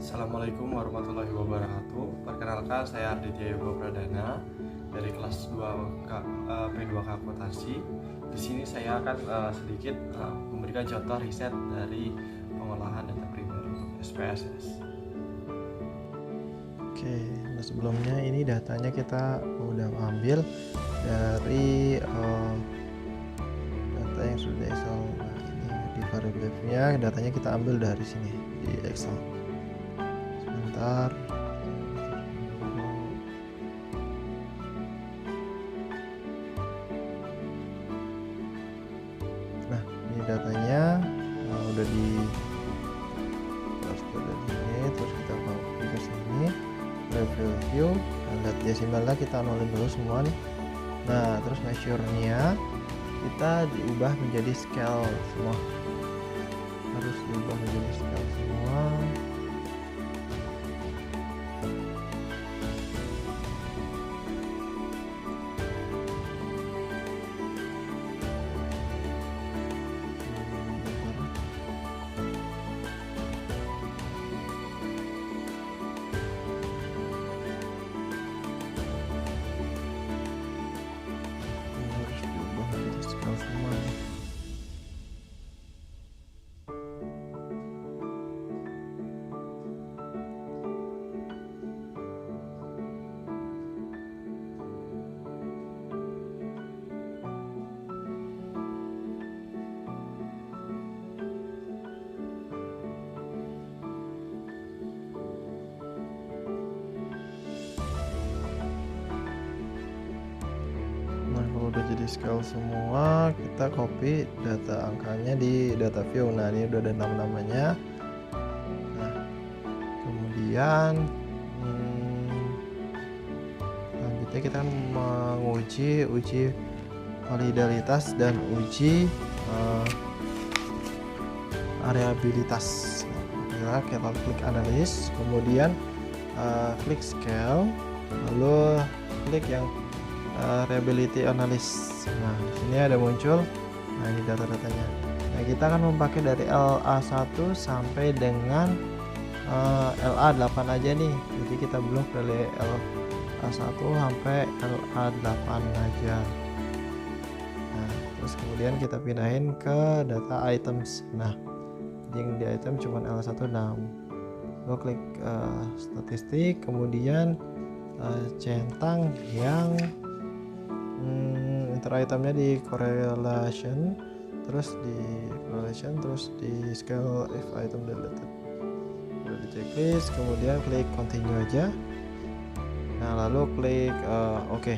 Assalamualaikum warahmatullahi wabarakatuh. Perkenalkan, saya Arditya Yoga Pradana dari kelas 2 P2K Akuntansi. Di sini saya akan sedikit memberikan contoh riset dari pengolahan data primer untuk SPSS. Oke, nah sebelumnya ini datanya kita udah ambil dari data yang sudah Excel. Nah, ini di variabelnya datanya kita ambil dari sini di Excel. Sebentar. Nah, ini datanya udah di terus kita copy ke sini, review view, dan lihat desimalnya kita nolin dulu semua nih. Nah, terus measure-nya kita diubah menjadi scale semua, harus diubah menjadi scale semua. Harus diubah menjadi scale semua nih. Nah, kalau udah jadi scale semua, kita copy data angkanya di data view. Nah, ini udah ada nama-namanya. Nah, kemudian selanjutnya kita uji validitas dan uji variabilitas. Nah, kita klik analis, kemudian klik scale, lalu klik yang reliability analysis. Nah, di sini ada muncul. Nah, ini data-datanya. Nah, kita akan memakai dari LA1 sampai dengan LA8 aja nih. Jadi kita belum dari LA1 sampai LA8 aja. Nah, terus kemudian kita pindahin ke data items. Nah, yang di item cuma L16. Lo klik statistik, kemudian centang yang inter itemnya di correlation, terus di scale if item deleted. Udah di checklist, kemudian klik continue aja. Nah, lalu klik OK.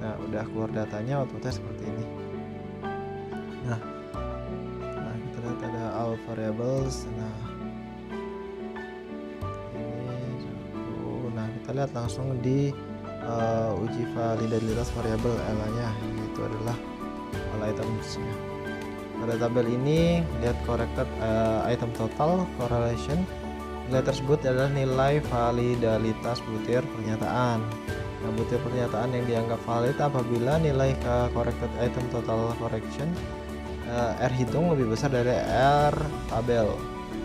Nah, udah keluar datanya, outputnya seperti ini. Nah, kita lihat ada all variables. Nah, ini satu. Nah, kita lihat langsung di uji validitas variabel L-nya, yaitu adalah all items-nya. Pada tabel ini lihat corrected item total correlation. Nilai tersebut adalah nilai validitas butir pernyataan. Nah, butir pernyataan yang dianggap valid apabila nilai corrected item total correction R hitung lebih besar dari R tabel.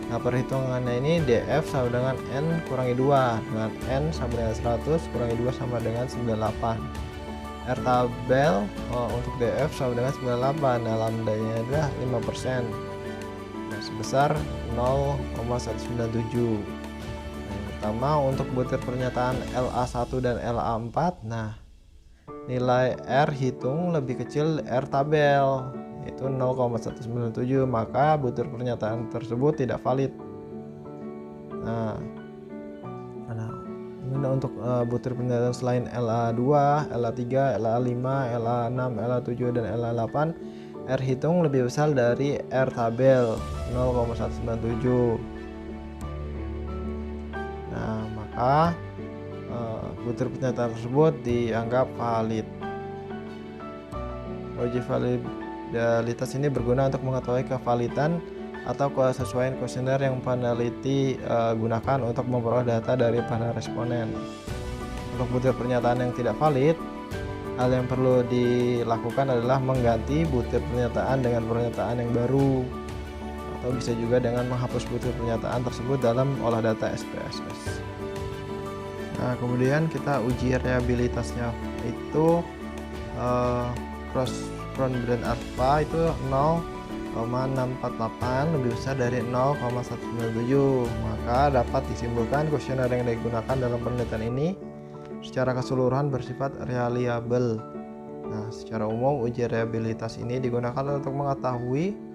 Nah, perhitungannya ini DF sama dengan N kurangi 2, dengan N sama dengan 100 kurangi 2 sama dengan 98. R tabel untuk DF sama dengan 98. Nah, lambdanya adalah 5%. Nah, sebesar 0,197. Nah, yang pertama untuk butir pernyataan LA1 dan LA4. Nah, nilai R hitung lebih kecil R tabel, yaitu 0,197, maka butir pernyataan tersebut tidak valid. Nah, ini untuk butir pernyataan selain LA2, LA3, LA5, LA6, LA7, dan LA8, R hitung lebih besar dari R tabel 0,197. Nah, maka butir pernyataan tersebut dianggap valid. Uji validitas ini berguna untuk mengetahui kevalidan atau kesesuaian kuesioner yang peneliti gunakan untuk memperoleh data dari para responden. Untuk butir pernyataan yang tidak valid, hal yang perlu dilakukan adalah mengganti butir pernyataan dengan pernyataan yang baru. atau bisa juga dengan menghapus butir pernyataan tersebut dalam olah data SPSS. Nah, kemudian kita uji reliabilitasnya itu cross boundary alpha itu 0,648 lebih besar dari 0,197, maka dapat disimpulkan kuesioner yang digunakan dalam penelitian ini secara keseluruhan bersifat reliable. Nah, secara umum uji reliabilitas ini digunakan untuk mengetahui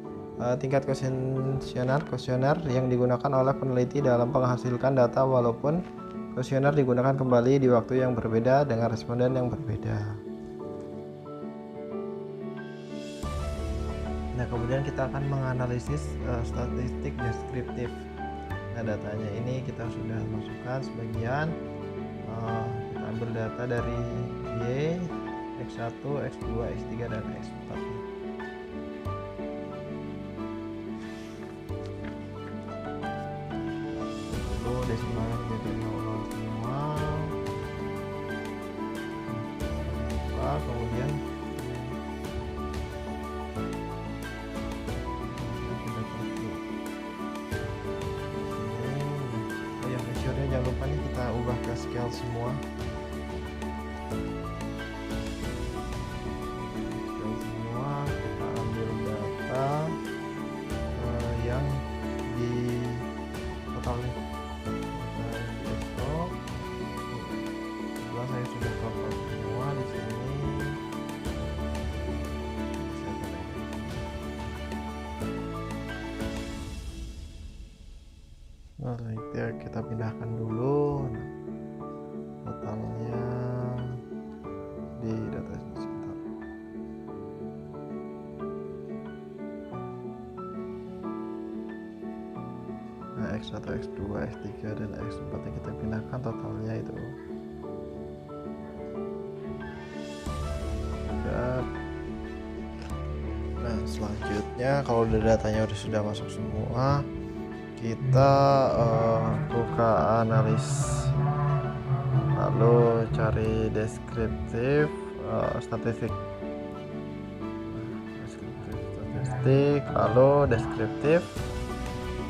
tingkat kuesioner yang digunakan oleh peneliti dalam menghasilkan data, walaupun kuesioner digunakan kembali di waktu yang berbeda dengan responden yang berbeda. Nah, kemudian kita akan menganalisis statistik deskriptif. Nah, datanya ini kita sudah masukkan sebagian. Kita ambil data dari Y, X1, X2, X3, dan X4. Lalu desimalnya menjadi 00 semua. Kemudian jangan lupa nih kita ubah ke scale semua. Kita ambil data yang di totalnya. Setelah saya sudah total semua di sini. Nah, kita pindahkan dulu totalnya di data ini sebentar. Nah, X1, X2, X3, dan X4 yang kita pindahkan totalnya itu. Nah, selanjutnya kalau datanya sudah masuk semua, kita buka analis, lalu cari deskriptif statistik, lalu deskriptif.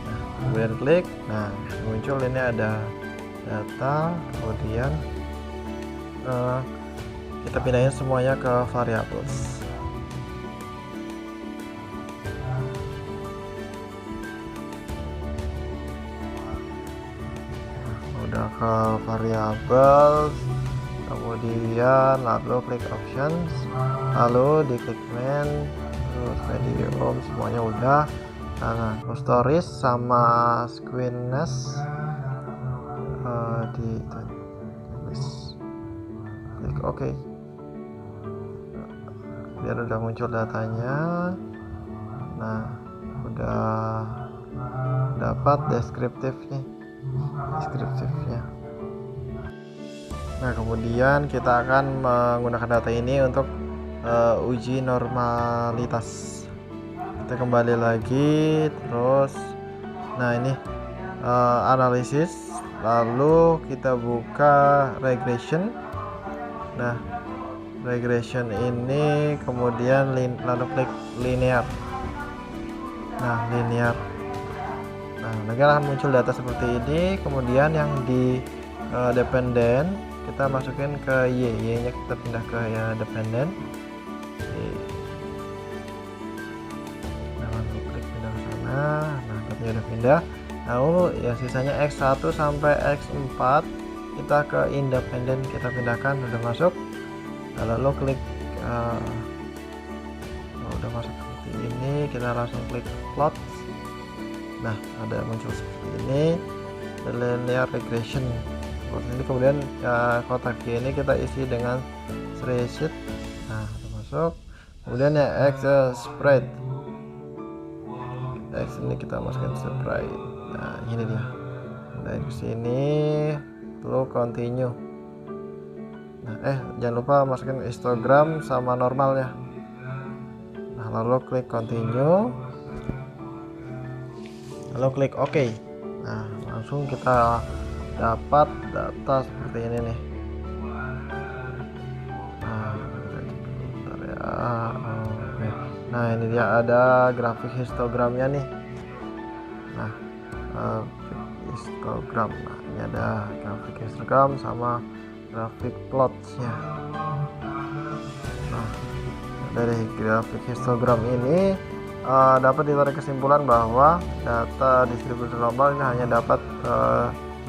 Nah, kemudian klik. Nah, muncul ini ada data, kemudian kita pindahin semuanya ke variables. Udah ke variable, kemudian lalu klik options, lalu diklik main, terus medium, semuanya udah. Nah, stories sama squeeness di klik OK. Biar udah muncul datanya. Nah, udah dapat deskriptifnya. Nah, kemudian kita akan menggunakan data ini untuk uji normalitas. Kita kembali lagi, terus nah ini analisis, lalu kita buka regression. Nah, regression ini kemudian lalu klik linear. Nah, linear. Nah, nanti akan muncul data seperti ini. Kemudian yang di dependent kita masukin ke Y nya kita pindah ke dependent. Nah, lalu klik pindah ke sana. Nah, datanya udah pindah. Lalu ya sisanya X1 sampai X4 kita ke independent, kita pindahkan, udah masuk. Nah, lalu klik udah masuk seperti ini, kita langsung klik plot. Nah, ada muncul seperti ini, linear regression. Ini kemudian kotak G ini kita isi dengan spreadsheet. Nah, udah masuk. Kemudian ya X spread. X ini kita masukin spread. Nah, ini dia. Dari sini, lalu continue. Nah, jangan lupa masukin histogram sama normalnya. Nah, lalu klik continue. Lalu klik OK. Nah, langsung kita dapat data seperti ini nih. Nah, ini dia ada grafik histogramnya nih. Nah, histogram. Nah, ini ada grafik histogram sama grafik plotsnya. Nah, dari grafik histogram ini dapat ditarik kesimpulan bahwa data distribusi normal ini hanya dapat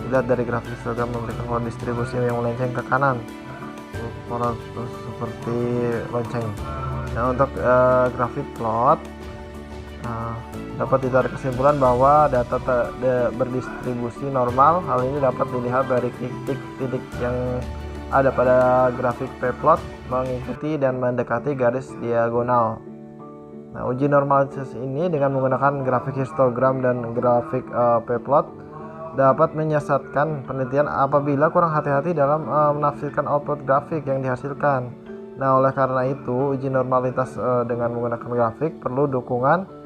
dilihat dari grafik histogram memberikan pola distribusi yang melenceng ke kanan, pola seperti lonceng. Nah, untuk grafik plot dapat ditarik kesimpulan bahwa data berdistribusi normal. Hal ini dapat dilihat dari titik-titik yang ada pada grafik p-plot mengikuti dan mendekati garis diagonal. Nah, uji normalitas ini dengan menggunakan grafik histogram dan grafik p-plot dapat menyesatkan penelitian apabila kurang hati-hati dalam menafsirkan output grafik yang dihasilkan. Nah, oleh karena itu, uji normalitas dengan menggunakan grafik perlu dukungan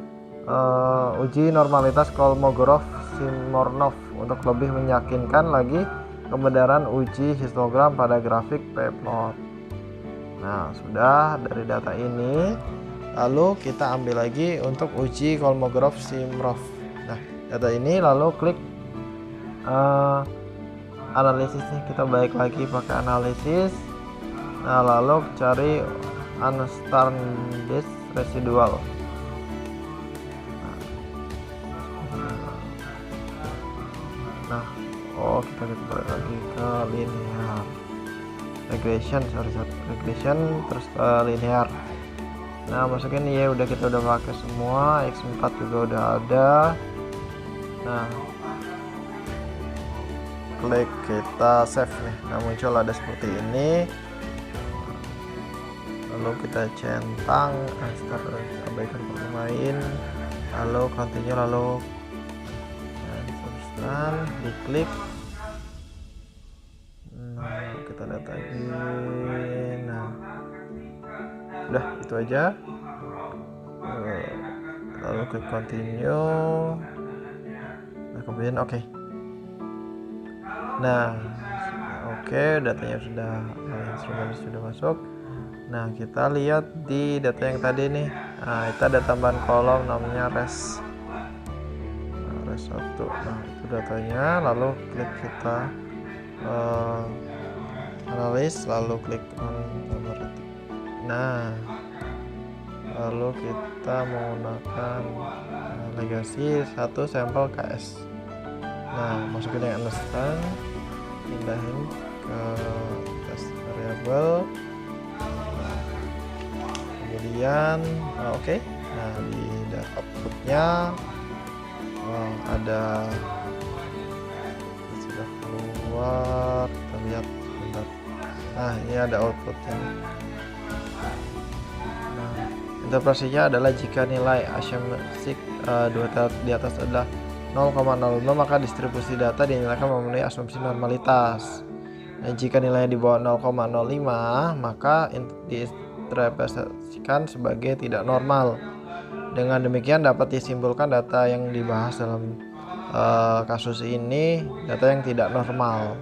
uji normalitas Kolmogorov-Simornov untuk lebih meyakinkan lagi kebenaran uji histogram pada grafik p-plot. Nah, sudah dari data ini, lalu kita ambil lagi untuk uji Kolmogorov-Simornov. Nah, data ini lalu klik analisis nih, kita balik lagi pakai analisis. Nah, lalu cari unstandard residual. Nah, kita balik lagi ke linear regression, regression terus ke linear. Nah, masukin ya, kita udah pakai semua, X4 juga udah ada. Nah, klik, kita save nih. Nah, muncul ada seperti ini. Lalu kita centang, abaikan pemain, lalu continue, lalu substan, diklik. Nah, kita lihat lagi. Nah, udah itu aja. Lalu klik continue. Nah, kemudian oke. Nah, oke, datanya sudah, instrumen sudah masuk. Nah, kita lihat di data yang tadi nih. Nah, itu ada tambahan kolom namanya res 1. Nah, itu datanya. Lalu klik kita analis, lalu klik on. Nah, lalu kita menggunakan legasi 1 sampel KS. Nah, masukin yang understand, pindahin ke test variable, kemudian oke. Nah, di outputnya ada sudah keluar, kita lihat sebentar. Nah, ini ada outputnya. Nah, interpretasinya adalah jika nilai asymmetric di atas adalah 0,05 maka distribusi data dinilaikan memenuhi asumsi normalitas. Dan jika nilainya di bawah 0,05 maka diinterpretasikan sebagai tidak normal. Dengan demikian dapat disimpulkan data yang dibahas dalam kasus ini data yang tidak normal.